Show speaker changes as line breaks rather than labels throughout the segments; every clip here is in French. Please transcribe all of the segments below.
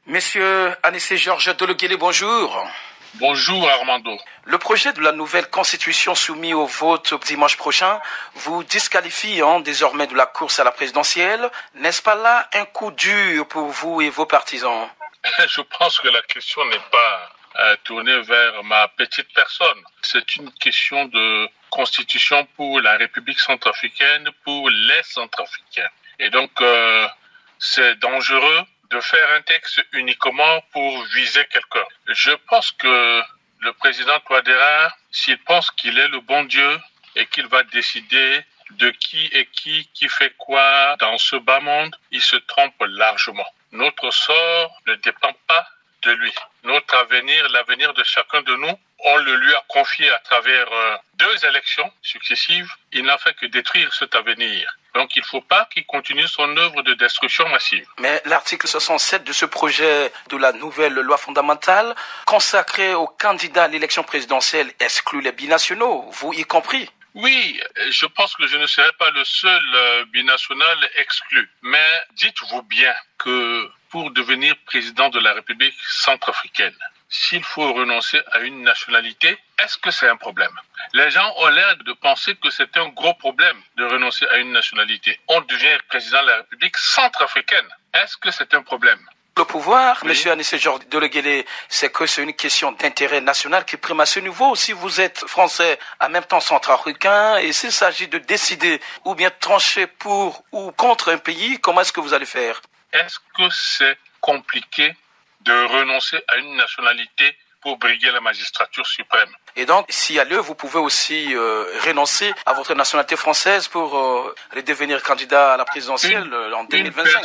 Monsieur Anissé Georges Deleguélé, bonjour.
Bonjour Armando.
Le projet de la nouvelle constitution soumis au vote dimanche prochain vous disqualifie désormais de la course à la présidentielle. N'est-ce pas là un coup dur pour vous et vos partisans?
Je pense que la question n'est pas tournée vers ma petite personne. C'est une question de constitution pour la République centrafricaine, pour les Centrafricains. Et donc, c'est dangereux de faire un texte uniquement pour viser quelqu'un. Je pense que le président Touadéra, s'il pense qu'il est le bon Dieu et qu'il va décider de qui fait quoi dans ce bas monde, il se trompe largement. Notre sort ne dépend pas de lui. Notre avenir, l'avenir de chacun de nous, on le lui a confié à travers 2 élections successives. Il n'a fait que détruire cet avenir. Donc il ne faut pas qu'il continue son œuvre de destruction massive.
Mais l'article 67 de ce projet de la nouvelle loi fondamentale consacré aux candidats à l'élection présidentielle exclut les binationaux, vous y compris.
Oui, je pense que je ne serai pas le seul binational exclu. Mais dites-vous bien que pour devenir président de la République centrafricaine, s'il faut renoncer à une nationalité, est-ce que c'est un problème? Les gens ont l'air de penser que c'est un gros problème de renoncer à une nationalité. On devient président de la République centrafricaine. Est-ce que c'est un problème?
Le pouvoir,
oui.
Monsieur Anissé Georges Deleguélé, c'est que c'est une question d'intérêt national qui prime à ce niveau. Si vous êtes français, en même temps centrafricain, et s'il s'agit de décider ou bien trancher pour ou contre un pays, comment est-ce que vous allez faire?
Est-ce que c'est compliqué de renoncer à une nationalité pour briguer la magistrature suprême?
Et donc, s'il y a lieu, vous pouvez aussi renoncer à votre nationalité française pour redevenir candidat à la présidentielle en 2025.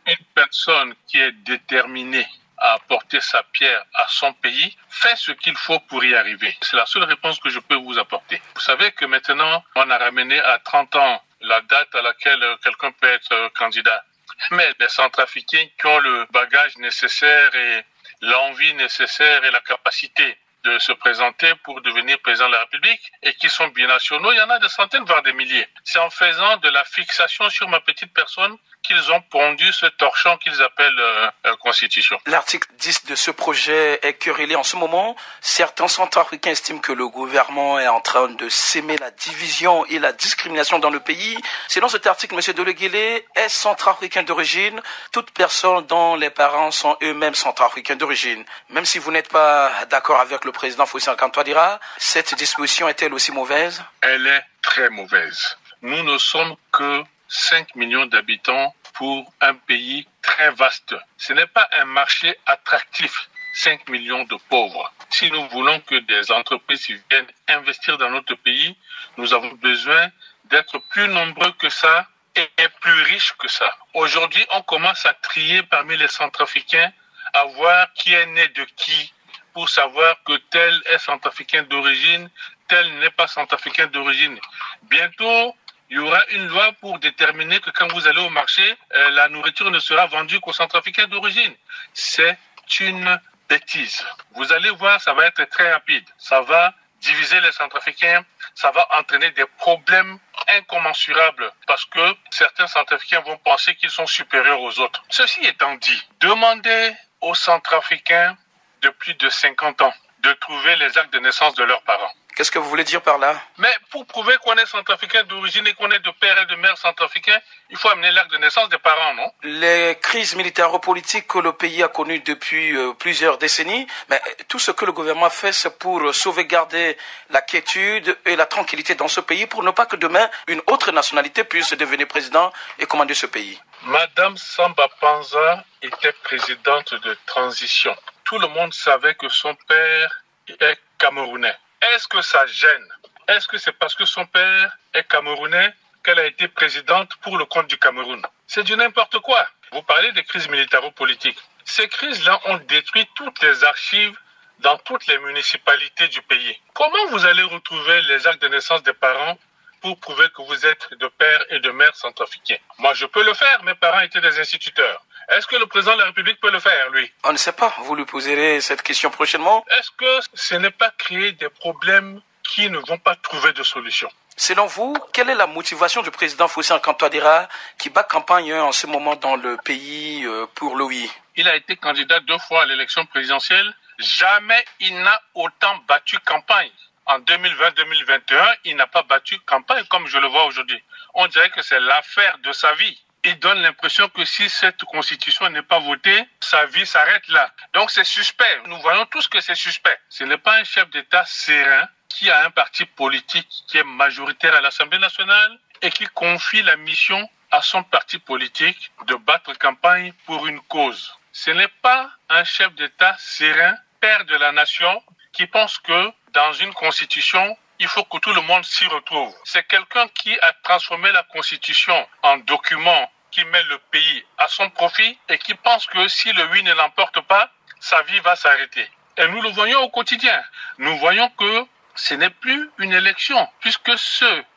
Une personne qui est déterminée à apporter sa pierre à son pays fait ce qu'il faut pour y arriver. C'est la seule réponse que je peux vous apporter. Vous savez que maintenant, on a ramené à 30 ans la date à laquelle quelqu'un peut être candidat. Mais les Centrafricains qui ont le bagage nécessaire et l'envie nécessaire et la capacité de se présenter pour devenir président de la République et qui sont binationaux, il y en a des centaines, voire des milliers. C'est en faisant de la fixation sur ma petite personne qu'ils ont pondu ce torchon qu'ils appellent Constitution.
L'article 10 de ce projet est querellé en ce moment. Certains Centrafricains estiment que le gouvernement est en train de s'aimer la division et la discrimination dans le pays. Selon cet article, M. Deleguélé est centrafricain d'origine. Toute personne dont les parents sont eux-mêmes centrafricains d'origine. Même si vous n'êtes pas d'accord avec le président Fossé-Antoine Touadéra, cette disposition est-elle aussi mauvaise?
Elle est très mauvaise. Nous ne sommes que 5 millions d'habitants pour un pays très vaste. Ce n'est pas un marché attractif, 5 millions de pauvres. Si nous voulons que des entreprises viennent investir dans notre pays, nous avons besoin d'être plus nombreux que ça et plus riches que ça. Aujourd'hui, on commence à trier parmi les Centrafricains, à voir qui est né de qui, pour savoir que tel est centrafricain d'origine, tel n'est pas centrafricain d'origine. Bientôt, il y aura une loi pour déterminer que quand vous allez au marché, la nourriture ne sera vendue qu'aux Centrafricains d'origine. C'est une bêtise. Vous allez voir, ça va être très rapide. Ça va diviser les Centrafricains, ça va entraîner des problèmes incommensurables parce que certains Centrafricains vont penser qu'ils sont supérieurs aux autres. Ceci étant dit, demandez aux Centrafricains de plus de 50 ans de trouver les actes de naissance de leurs parents.
Qu'est-ce que vous voulez dire par là?
Mais pour prouver qu'on est centrafricain d'origine et qu'on est de père et de mère centrafricains, il faut amener l'acte de naissance des parents, non?
Les crises militaro-politiques que le pays a connues depuis plusieurs décennies, mais tout ce que le gouvernement fait, c'est pour sauvegarder la quiétude et la tranquillité dans ce pays pour ne pas que demain, une autre nationalité puisse devenir président et commander ce pays.
Madame Samba Panza était présidente de transition. Tout le monde savait que son père est camerounais. Est-ce que ça gêne? Est-ce que c'est parce que son père est camerounais qu'elle a été présidente pour le compte du Cameroun? C'est du n'importe quoi. Vous parlez des crises militaro-politiques. Ces crises-là ont détruit toutes les archives dans toutes les municipalités du pays. Comment vous allez retrouver les actes de naissance des parents pour prouver que vous êtes de père et de mère centrafricains? Moi, je peux le faire. Mes parents étaient des instituteurs. Est-ce que le président de la République peut le faire, lui?
On ne sait pas. Vous lui poserez cette question prochainement.
Est-ce que ce n'est pas créer des problèmes qui ne vont pas trouver de solution?
Selon vous, quelle est la motivation du président Fossé-Antoine Touadéra qui bat campagne en ce moment dans le pays pour l'OI?
Il a été candidat 2 fois à l'élection présidentielle. Jamais il n'a autant battu campagne. En 2020-2021, il n'a pas battu campagne comme je le vois aujourd'hui. On dirait que c'est l'affaire de sa vie. Il donne l'impression que si cette constitution n'est pas votée, sa vie s'arrête là. Donc c'est suspect. Nous voyons tous que c'est suspect. Ce n'est pas un chef d'État serein qui a un parti politique qui est majoritaire à l'Assemblée nationale et qui confie la mission à son parti politique de battre campagne pour une cause. Ce n'est pas un chef d'État serein, père de la nation, qui pense que dans une constitution, il faut que tout le monde s'y retrouve. C'est quelqu'un qui a transformé la constitution en document qui met le pays à son profit et qui pense que si le oui ne l'emporte pas, sa vie va s'arrêter. Et nous le voyons au quotidien. Nous voyons que ce n'est plus une élection, puisque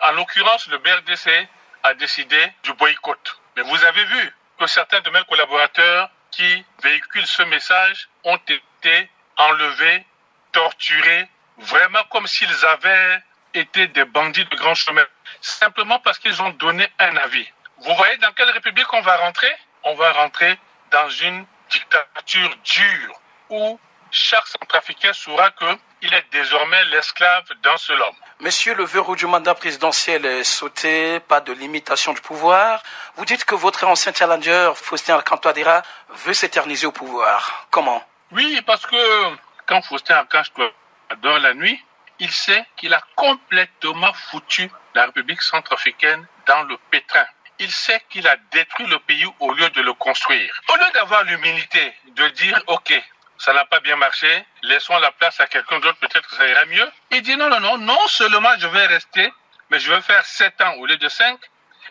en l'occurrence, le BRDC a décidé du boycott. Mais vous avez vu que certains de mes collaborateurs qui véhiculent ce message ont été enlevés, torturés, vraiment comme s'ils avaient été des bandits de grand chemin, simplement parce qu'ils ont donné un avis. Vous voyez dans quelle république on va rentrer? On va rentrer dans une dictature dure où chaque centrafricain saura qu'il est désormais l'esclave d'un seul homme.
Monsieur, le verrou du mandat présidentiel est sauté, pas de limitation du pouvoir. Vous dites que votre ancien challenger, Faustin Archange Touadéra, veut s'éterniser au pouvoir. Comment?
Oui, parce que quand Faustin Archange Touadéra dort la nuit, il sait qu'il a complètement foutu la République centrafricaine dans le pétrin. Il sait qu'il a détruit le pays au lieu de le construire. Au lieu d'avoir l'humilité de dire « Ok, ça n'a pas bien marché, laissons la place à quelqu'un d'autre, peut-être que ça ira mieux », il dit « Non seulement je vais rester, mais je vais faire 7 ans au lieu de 5,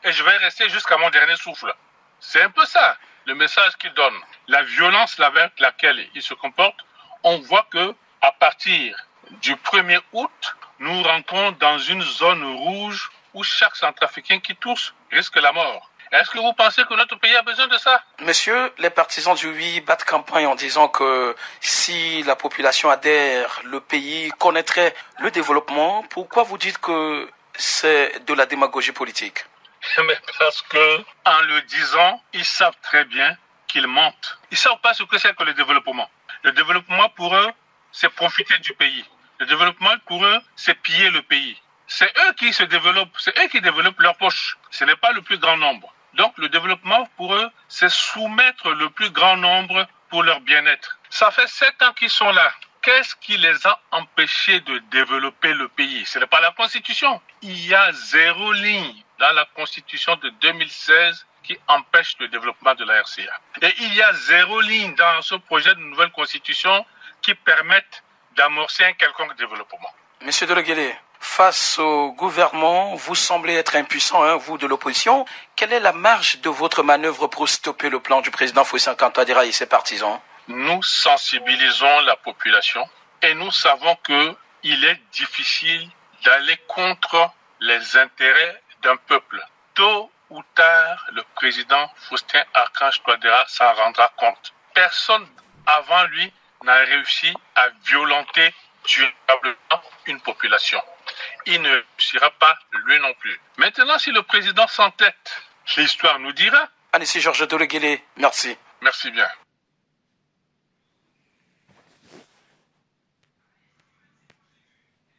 et je vais rester jusqu'à mon dernier souffle. » C'est un peu ça, le message qu'il donne. La violence avec laquelle il se comporte, on voit que à partir du 1er août, nous rentrons dans une zone rouge où chaque centrafricain qui tousse risque la mort. Est-ce que vous pensez que notre pays a besoin de ça?
Monsieur, les partisans du oui battent campagne en disant que si la population adhère, le pays connaîtrait le développement. Pourquoi vous dites que c'est de la démagogie politique?
Mais parce que, en le disant, ils savent très bien qu'ils mentent. Ils ne savent pas ce que c'est que le développement. Le développement pour eux, c'est profiter du pays. Le développement pour eux, c'est piller le pays. C'est eux qui se développent, c'est eux qui développent leur poche. Ce n'est pas le plus grand nombre. Donc le développement pour eux, c'est soumettre le plus grand nombre pour leur bien-être. Ça fait 7 ans qu'ils sont là. Qu'est-ce qui les a empêchés de développer le pays? Ce n'est pas la Constitution. Il y a 0 ligne dans la Constitution de 2016 qui empêche le développement de la RCA. Et il y a 0 ligne dans ce projet de nouvelle Constitution qui permettent d'amorcer un quelconque développement.
Monsieur Deleguélé, face au gouvernement, vous semblez être impuissant, vous de l'opposition. Quelle est la marge de votre manœuvre pour stopper le plan du président Faustin Archange Touadéra et ses partisans?
Nous sensibilisons la population et nous savons qu'il est difficile d'aller contre les intérêts d'un peuple. Tôt ou tard, le président Faustin Archange Touadéra s'en rendra compte. Personne avant lui n'a réussi à violenter durablement une population. Il ne réussira pas lui non plus. Maintenant, si le président s'entête, l'histoire nous dira.
Annecy Georges Deleguélé, merci.
Merci bien.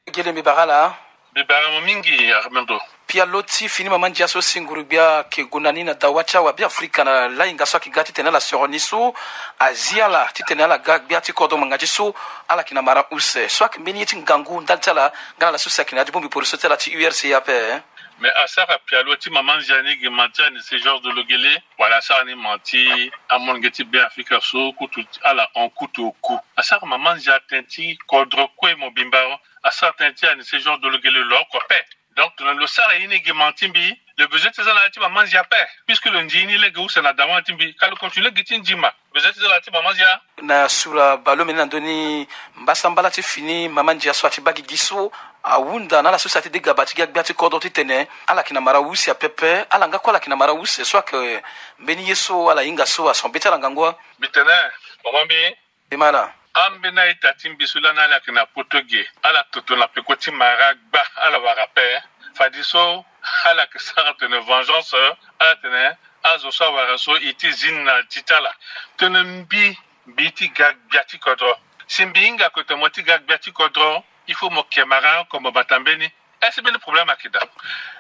Deleguélé Mibarala.
Bibara mingi Armando.
Pia loti fini mama njaso singuru bia ke gunani na dawacha wa bia Afrika na la ingaso ki gati tena la soroniso Asia la titena la gag bia ti kodo mangajiso ala kina mara use swak meni ti ngangu ndaltala ngana la susa kina dibumbi pour sotela ti URCA pe.
Mais à ça pialoti maman jani ge mantani ce genre de logele voilà ça ni menti amon geti bien Afrika so kutu ala on kutu ku à ça maman jatenti kodro kwe mo bimbaro à ça tenti ani ce genre de logele lo kopé. Donc, le sara yini gemantimbi, le besoin de ces anatiba mangia père, puisque le njini le gou na damantimbi, quand le continue gitin jima, besoin de ces anatiba mangia.
Na sura balo menandoni mbasambala ti fini mamandia swati bagi giso awunda na la société de gabati gabati kodoti tene ala kina mara usi a pepe ala ngako ala kina mara usi soit que beni yeso ala inga so a son betala ngangwa
bitana momambi
imana
ambena itatimbi sulana ala kina potoge ala totona pekoti maragba ala warape fadiso ala que ça une vengeance ala tene azo so waraso iti zinna titala tenembi biti gag biati kodro simbinga ko tomoti gag biati kodro il faut mo kemara comme batambeni. Est-ce bien le problème akida?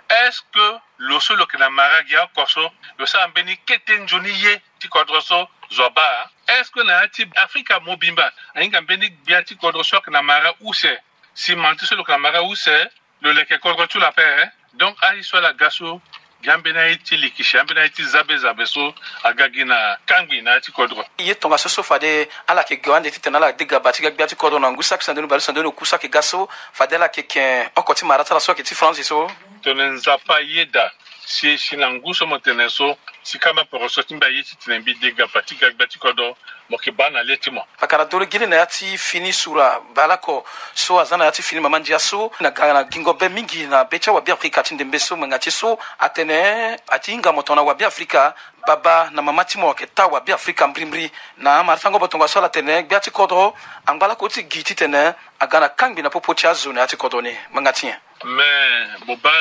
Est-ce que le solo que la maragia koso le sambeni ketenjoni ye ti kodroso zoba? Est-ce que na ti Afrika mobimba ainga beni biati kodroso que na mara ou c'est si manti solo que la mara ou c'est le leke kodro tu la paix. Donc ali soit la gaso gambena iti likisha gambena iti zabe so agagina kangi na iti kodro
ye tonga so fade ala ke gwande titana la diga bati ga biati kodro na ngusa kisandenu bal sandenu kusa ke gaso fadela ke ken okoti marata la so ke ti France so
tonenza pa yeda si sinanguso moteneso si kama poroso timba yiti tinembi diga bati ga biati kodro moki bana letimo
pakara dole gili na yati fini sura balako so azana yati fini mamandia so na gana gingo be mingi na becha wa bi Afrika tindembe so mangati so atene atinga motona wa bi Afrika baba na mamati mo ke ta wa bi Afrika mbrimri na marfango botonga so la tene biati kodro angala ko ti giti tene agana kangi na popo cha zone yati kodoni mangati
mais boba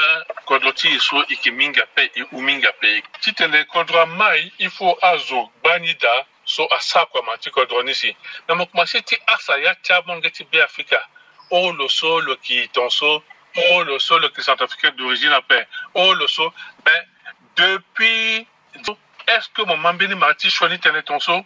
kodro ti so ikiminga pe uminga pe titene kodro mai il faut azo banida so asakwa matiko dronisi na mokumasi ti asa ya chabonge ti be Afrika o lo so lo ki tonso o lo so lo ki centrafricain d'origine après o lo so ben depuis est-ce que mon mambini marti choni tene tonso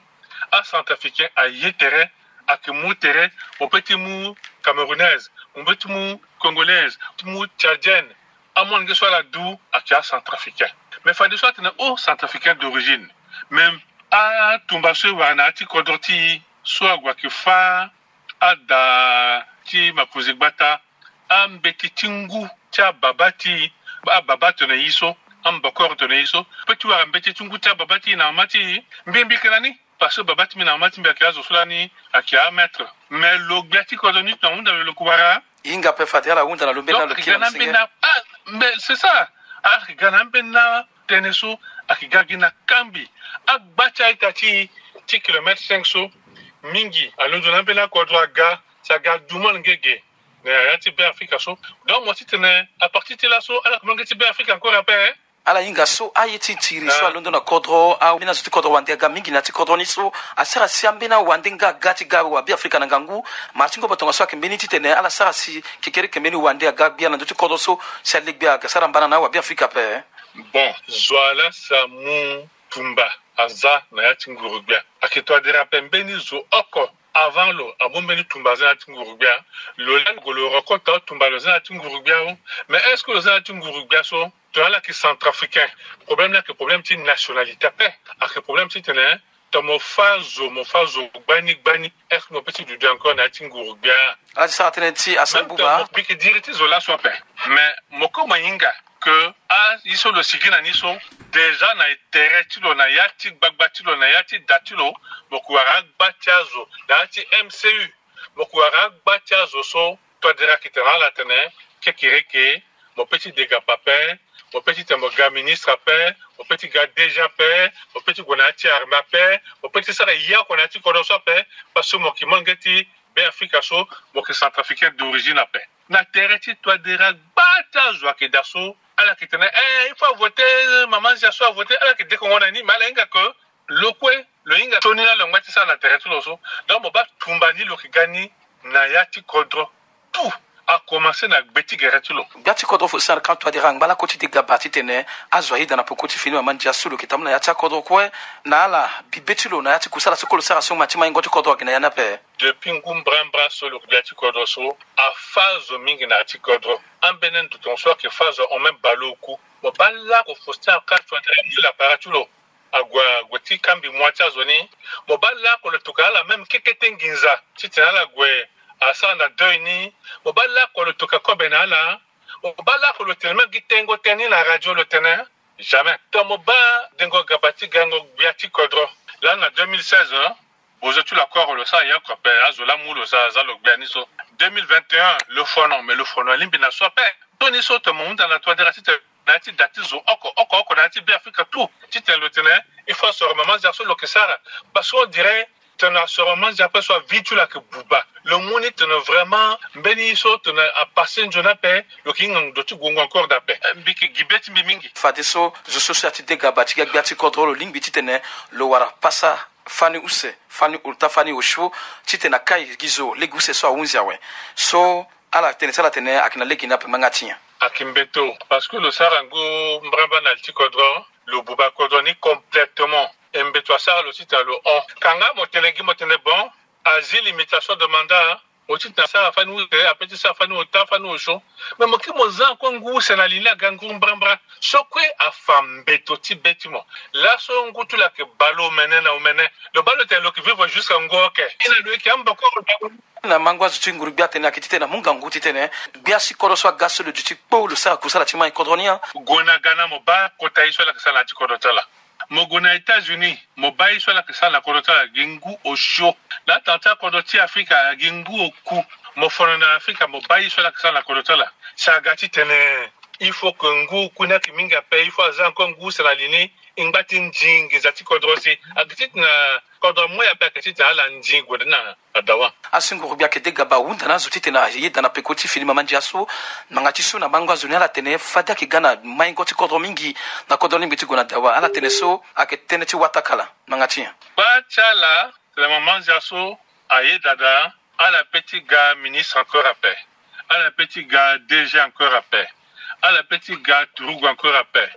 a centrafricain a yetere a ke mu tere o petit mu camerounaise o petit mu congolaise mu tchadienne a mon nge so la dou a ki a centrafricain mais fa de soit tene o centrafricain d'origine même a tumbaso wana ti kodroti so agwa ki fa ada ti mapuzigbata ambeti tingu cha babati ba babato na yiso ambakor to na yiso peti wa ambeti tingu cha babati na mati mbimbi kanani parce que babati mi na mati mbaki azo sulani akia maître mais lo gbati kodoni na unda le kuwara
inga pe fatela unda na lubena le kila
mais c'est ça a ganambena teneso akigagina kambi agbacha itati ti kilomètre 500 mingi alonzo na bela ko droit ga sa ga duman ngege na yati be Afrika so donc moi titene à partir de là so ala ko ngeti be Afrika encore après
ala inga so ayeti tiri so alondo na kodro a bina so kodro wande ga mingi na ti kodro ni so asara siambena wande nga gati ga wa bi Afrika na ngangu martingo batonga so akembeni titene ala sara si kekere kembeni wande ga bia na ti kodro so salik bia ga sara mbana na wa bi Afrika pe
bon zwala samu tumba aza na yati ngurubia akitwa dira pembeni zo oko avant lo abombeni tumba za yati ngurubia lo lan go lo rekota tumba lo za yati ngurubia mais est-ce que lo za yati ngurubia so to ala ki centrafricain problème là que problème ti nationalité pe ak problème ti tene to mo fazo bani est-ce que mo petit du encore na yati ngurubia
ala sa tene ti asambuba
bi ki diriti zo la so pe mais moko mayinga que a iso lo sigina niso déjà na teretilo na yati gbagbatilo na yati datilo mokuara gbatiazo na yati MCU mokuara gbatiazo so to dira kitana la tene kekireke mon petit dégât papin mon petit moga ministre paix mon petit gars déjà paix mon petit gonati arma paix mon petit ça ya konati kodoso paix parce que mon qui mangeti be Afrika so mon qui centrafricain d'origine à paix na tereti to dira gbatiazo akidaso ala kitana il faut voter maman ja so voter ala ki dekongona ni malenga ko lokwe lo inga toni na longwati sa na tereti loso donc ba tumbani lo kigani na yati kodro tout a commencé na beti geretulo
gati kodro fo sar quand toi dirang bala koti de gabati tene azwahi dana pokoti fini maman ja sulu kitamna yati kodro ko na ala bibetulo na yati kusala sokolo sara so matima ingoti kodro kina yana pe
depuis ngumbrambra solo gati kodro so a phase mingi na yati kodro ambenen tout on soit que phase on même baloku mo balla ko fosta ka toi de la paratulo agwa gwati kambi mwata zoni mo balla ko le tukala même kekete nginza titina gwe asana doini mo balla ko le tukako benala mo balla ko le tellement gitengo teni na radio le tena jamais to mo ba dengo gabati gango biati kodro là en 2016 aujourd'hui l'accord le ça ya ko pe azola mulo ça za lo gbaniso 2021 le fono mais le fono limbina so pe toni so to mo dans la toi de racite nati datizo oko nati bi Afrika tout tite le tena il faut se remettre sur le que ça parce qu'on dirait tena sûrement j'appelle soit vite la que buba le monde tena vraiment beni so tena a passer une journée paix le king do tu gongo encore d'appel biki gibet mingi
fadiso je société de gabati gabati contrôle ling biti tene lo wara passa fani use fani ulta fani osho titena kai gizo leguse so unzia we so ala tene sala tene akina legina pe mangatia
akimbeto parce que le sarango mbramba na tikodro le buba kodoni complètement mbeto sara le site le on kanga motenegi motene bon asile limitation de mandat aussi na sara fani use apeti sara fani ota fani osho mais moki mozan ko ngu sena lila gangu mbramba sokwe afambeto ti betimo la so ngutu la ke balo menena umene le balo te lo qui vivre jusqu'à ngoke ina le ki ambako
na mangwa zuti nguru biate na kitite na munga nguti tene biasi koroswa gaso le duti po le sa kusala tima ikodronia
gona gana mo ba kota iso la kusala ti kodotala mo gona États-Unis mo ba iso la kusala kodotala gingu osho la tanta kodoti Afrika gingu oku mo fono na Afrika mo ba iso la kusala kodotala sa gati tene il faut que ngu kuna ki minga pe il faut azan ko ngu sala lini ingbati njingi zati kodrosi agiti na kodro mo ya pe akiti ala njingo na adawa
asingo bia ke de gaba wunda na zuti tena yeda na pekoti filima manjaso mangati so na mangwa zuni ala tene fada ki gana maingoti kodro mingi na kodro limbi ti gona dawa ala tene so aketene ti watakala mangati
ba chala la maman jaso aye dada ala petit gars ministre encore à paix ala petit gars DG encore à paix ala petit gars Tourougou encore à paix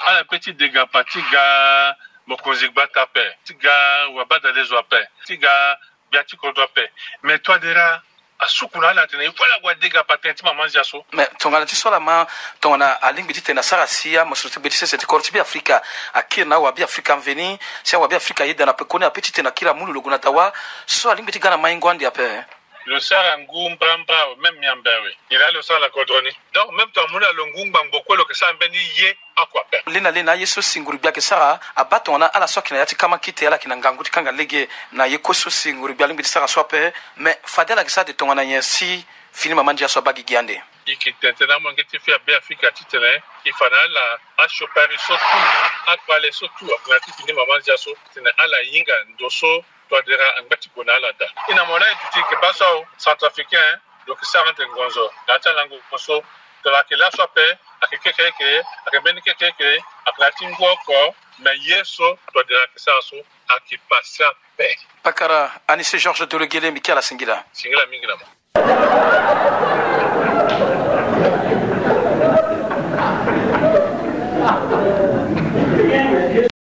ala petit dégâts petit gars Mokonzigba tapé petit gars Wabada les paix petit gars Biati kodro paix mais toi dera asukuna la tene voilà quoi dégâts patenti maman jaso
mais tongana ti sola ma tongana alingi ti tena sara sia mosuti betise cette corti bi Afrika akina wa bi Afrika veni sia wa bi Afrika yeda na pekoni apeti tena kila mulu luguna tawa so alingi ti gana maingwandi ape
le sarangu mbramba même miambewe il a le sang la kodroni donc même toi muna longumba mboko lo que ça mbeni ye akwa pe
lena yeso singuru bia ke sara abato na ala sokina yati kama kite ala kina nganguti kanga lege na yekoso singuru bia limbi sara swape mais fadela ke sa de tongana yensi filima mandia so bagi giande
ikitentena mo ngeti fi be Afrika titene ifana la a chopari surtout a parler surtout a filima mandia so tene ala yinga ndoso toi dera ngati bonala da ina mona tuti ke baso centrafricain donc ça rentre ngonzo data langu koso de la que la sope akekeke akebenikeke aklatingo ko na yeso toi dera que ça so akipasa pe
pakara anise Georges Delegele mikala singila
mingi na